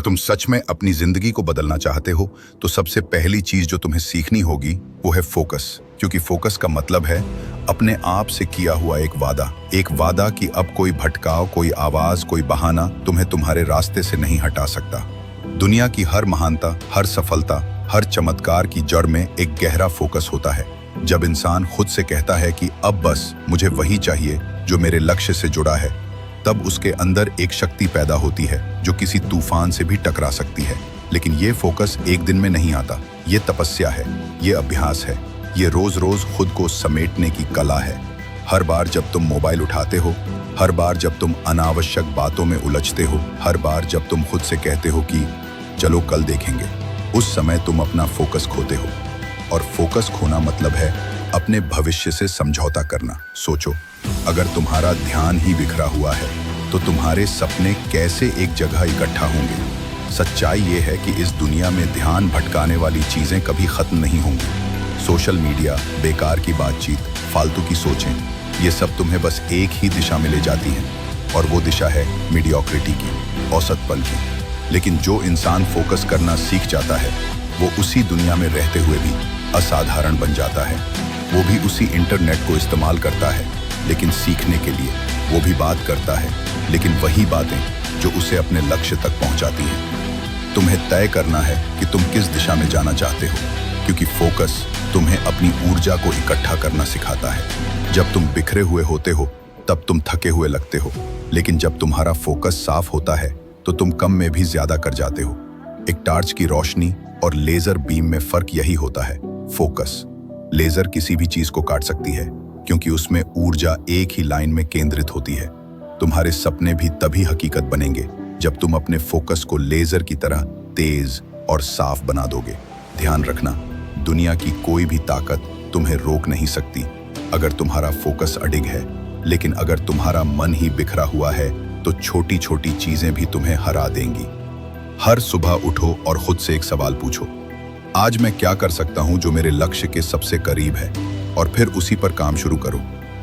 तुम सच में अपनी जिंदगी को बदलना चाहते हो तो सबसे पहली चीज जो तुम्हें सीखनी होगी वो है फोकस। क्योंकि फोकस का मतलब है अपने आप से किया हुआ एक वादा कि अब कोई भटकाव, कोई आवाज, कोई बहाना तुम्हें तुम्हारे रास्ते से नहीं हटा सकता। दुनिया की हर महानता, हर सफलता, हर चमत्कार की जड़ में एक गहरा फोकस होता है। जब इंसान खुद से कहता है कि अब बस मुझे वही चाहिए जो मेरे लक्ष्य से जुड़ा है, तब उसके अंदर एक शक्ति पैदा होती है जो किसी तूफान से भी टकरा सकती है। लेकिन ये फोकस एक दिन में नहीं आता। ये तपस्या है, ये अभ्यास है, ये रोज रोज खुद को समेटने की कला है। हर बार जब तुम मोबाइल उठाते हो, हर बार जब तुम अनावश्यक बातों में उलझते हो, हर बार जब तुम खुद से कहते हो कि चलो कल देखेंगे, उस समय तुम अपना फोकस खोते हो। और फोकस खोना मतलब है अपने भविष्य से समझौता करना। सोचो, अगर तुम्हारा ध्यान ही बिखरा हुआ है तो तुम्हारे सपने कैसे एक जगह इकट्ठा होंगे। सच्चाई ये है कि इस दुनिया में ध्यान भटकाने वाली चीजें कभी खत्म नहीं होंगी। सोशल मीडिया, बेकार की बातचीत, फालतू की सोचें, ये सब तुम्हें बस एक ही दिशा में ले जाती हैं, और वो दिशा है मीडियोक्रिटी की, औसतपन की। लेकिन जो इंसान फोकस करना सीख जाता है वो उसी दुनिया में रहते हुए भी असाधारण बन जाता है। वो भी उसी इंटरनेट को इस्तेमाल करता है, लेकिन सीखने के लिए। वो भी बात करता है, लेकिन वही बातें जो उसे अपने लक्ष्य तक पहुंचाती हैं। तुम्हें तय करना है कि तुम किस दिशा में जाना चाहते हो, क्योंकि फोकस तुम्हें अपनी ऊर्जा को इकट्ठा करना सिखाता है। जब तुम बिखरे हुए होते हो तब तुम थके हुए लगते हो, लेकिन जब तुम्हारा फोकस साफ होता है तो तुम कम में भी ज्यादा कर जाते हो। एक टार्च की रोशनी और लेजर बीम में फर्क यही होता है, फोकस। लेजर किसी भी चीज को काट सकती है क्योंकि उसमें ऊर्जा एक ही लाइन में केंद्रित होती है। तुम्हारे सपने भी तभी हकीकत बनेंगे जब तुम अपने फोकस को लेजर की तरह तेज और साफ बना दोगे। ध्यान रखना, दुनिया की कोई भी ताकत तुम्हें रोक नहीं सकती अगर तुम्हारा फोकस अडिग है। लेकिन अगर तुम्हारा मन ही बिखरा हुआ है तो छोटी छोटी चीजें भी तुम्हें हरा देंगी। हर सुबह उठो और खुद से एक सवाल पूछो, आज मैं क्या कर सकता हूं जो मेरे लक्ष्य के सबसे करीब है, और फिर उसी पर काम शुरू करो।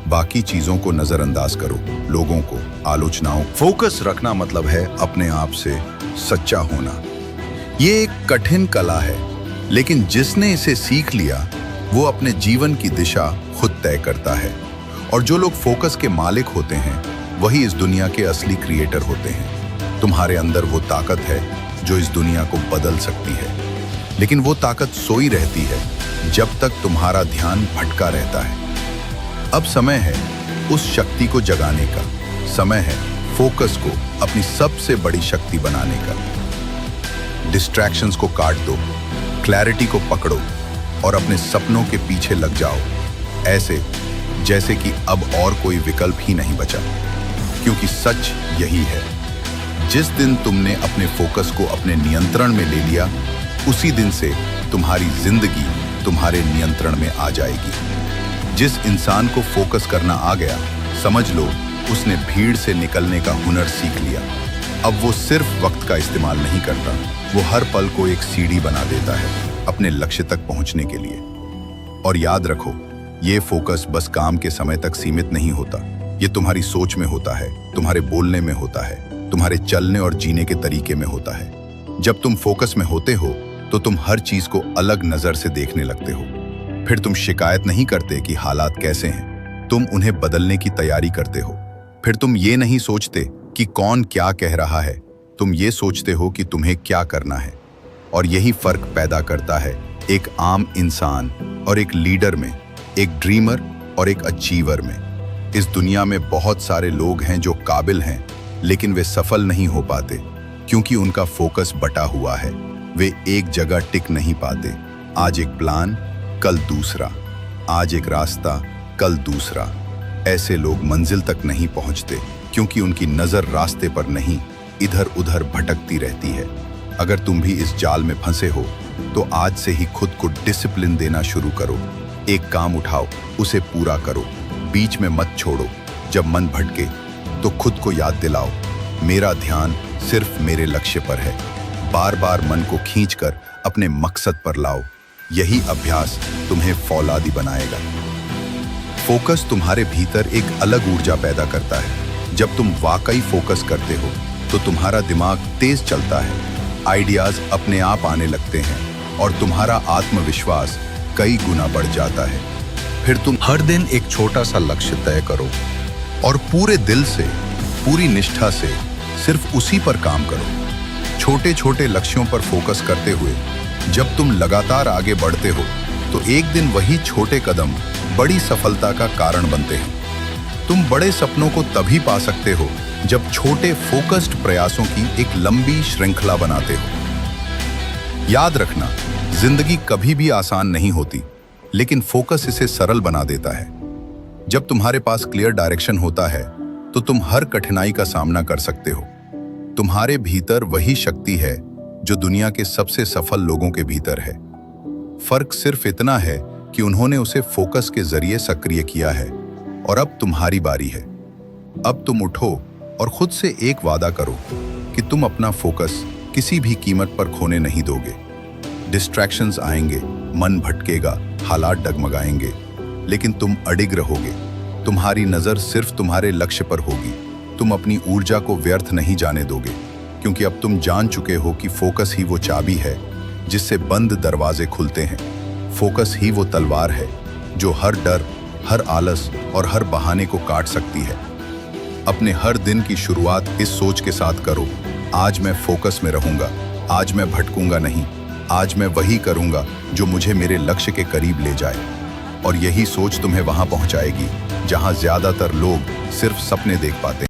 बाकी चीजों को नजरअंदाज करो, लोगों को, आलोचनाओं। फोकस रखना मतलब है अपने आप से सच्चा होना। ये एक कठिन कला है, लेकिन जिसने इसे सीख लिया वो अपने जीवन की दिशा खुद तय करता है। और जो लोग फोकस के मालिक होते हैं वही इस दुनिया के असली क्रिएटर होते हैं। तुम्हारे अंदर वो ताकत है जो इस दुनिया को बदल सकती है, लेकिन वो ताकत सोई रहती है जब तक तुम्हारा ध्यान भटका रहता है। अब समय है उस शक्ति को जगाने का। समय है फोकस को अपनी सबसे बड़ी शक्ति बनाने का। डिस्ट्रैक्शंस को काट दो, क्लैरिटी को पकड़ो और अपने सपनों के पीछे लग जाओ, ऐसे जैसे कि अब और कोई विकल्प ही नहीं बचा। क्योंकि सच यही है, जिस दिन तुमने अपने फोकस को अपने नियंत्रण में ले लिया, उसी दिन से तुम्हारी जिंदगी तुम्हारे नियंत्रण में आ जाएगी। जिस इंसान को फोकस करना आ गया, समझ लो उसने भीड़ से निकलने का हुनर सीख लिया। अब वो सिर्फ वक्त का इस्तेमाल नहीं करता, वो हर पल को एक सीढ़ी बना देता है अपने लक्ष्य तक पहुंचने के लिए। और याद रखो, ये फोकस बस काम के समय तक सीमित नहीं होता। ये तुम्हारी सोच में होता है, तुम्हारे बोलने में होता है, तुम्हारे चलने और जीने के तरीके में होता है। जब तुम फोकस में होते हो तो तुम हर चीज को अलग नजर से देखने लगते हो। फिर तुम शिकायत नहीं करते कि हालात कैसे हैं, तुम उन्हें बदलने की तैयारी करते हो। फिर तुम ये नहीं सोचते कि कौन क्या कह रहा है, तुम ये सोचते हो कि तुम्हें क्या करना है। और यही फर्क पैदा करता है एक आम इंसान और एक लीडर में, एक ड्रीमर और एक अचीवर में। इस दुनिया में बहुत सारे लोग हैं जो काबिल हैं, लेकिन वे सफल नहीं हो पाते क्योंकि उनका फोकस बटा हुआ है। वे एक जगह टिक नहीं पाते। आज एक प्लान, कल दूसरा, आज एक रास्ता, कल दूसरा। ऐसे लोग मंजिल तक नहीं पहुंचते क्योंकि उनकी नजर रास्ते पर नहीं, इधर उधर भटकती रहती है। अगर तुम भी इस जाल में फंसे हो तो आज से ही खुद को डिसिप्लिन देना शुरू करो। एक काम उठाओ, उसे पूरा करो, बीच में मत छोड़ो। जब मन भटके तो खुद को याद दिलाओ, मेरा ध्यान सिर्फ मेरे लक्ष्य पर है। बार बार मन को खींचकर अपने मकसद पर लाओ। यही अभ्यास तुम्हें फौलादी बनाएगा। फोकस तुम्हारे भीतर एक अलग ऊर्जा पैदा करता है। जब तुम वाकई फोकस करते हो तो तुम्हारा दिमाग तेज चलता है, आइडियाज अपने आप आने लगते हैं और तुम्हारा आत्मविश्वास कई गुना बढ़ जाता है। फिर तुम हर दिन एक छोटा सा लक्ष्य तय करो और पूरे दिल से, पूरी निष्ठा से सिर्फ उसी पर काम करो। छोटे छोटे लक्ष्यों पर फोकस करते हुए जब तुम लगातार आगे बढ़ते हो तो एक दिन वही छोटे कदम बड़ी सफलता का कारण बनते हैं। तुम बड़े सपनों को तभी पा सकते हो जब छोटे फोकस्ड प्रयासों की एक लंबी श्रृंखला बनाते हो। याद रखना, जिंदगी कभी भी आसान नहीं होती, लेकिन फोकस इसे सरल बना देता है। जब तुम्हारे पास क्लियर डायरेक्शन होता है तो तुम हर कठिनाई का सामना कर सकते हो। तुम्हारे भीतर वही शक्ति है जो दुनिया के सबसे सफल लोगों के भीतर है। फर्क सिर्फ इतना है कि उन्होंने उसे फोकस के जरिए सक्रिय किया है और अब तुम्हारी बारी है। अब तुम उठो और खुद से एक वादा करो कि तुम अपना फोकस किसी भी कीमत पर खोने नहीं दोगे। डिस्ट्रैक्शंस आएंगे, मन भटकेगा, हालात डगमगाएंगे, लेकिन तुम अडिग रहोगे। तुम्हारी नजर सिर्फ तुम्हारे लक्ष्य पर होगी। तुम अपनी ऊर्जा को व्यर्थ नहीं जाने दोगे, क्योंकि अब तुम जान चुके हो कि फोकस ही वो चाबी है जिससे बंद दरवाजे खुलते हैं। फोकस ही वो तलवार है जो हर डर, हर आलस और हर बहाने को काट सकती है। अपने हर दिन की शुरुआत इस सोच के साथ करो, आज मैं फोकस में रहूंगा, आज मैं भटकूंगा नहीं, आज मैं वही करूंगा जो मुझे मेरे लक्ष्य के करीब ले जाए। और यही सोच तुम्हें वहां पहुंचाएगी जहां ज्यादातर लोग सिर्फ सपने देख पाते हैं।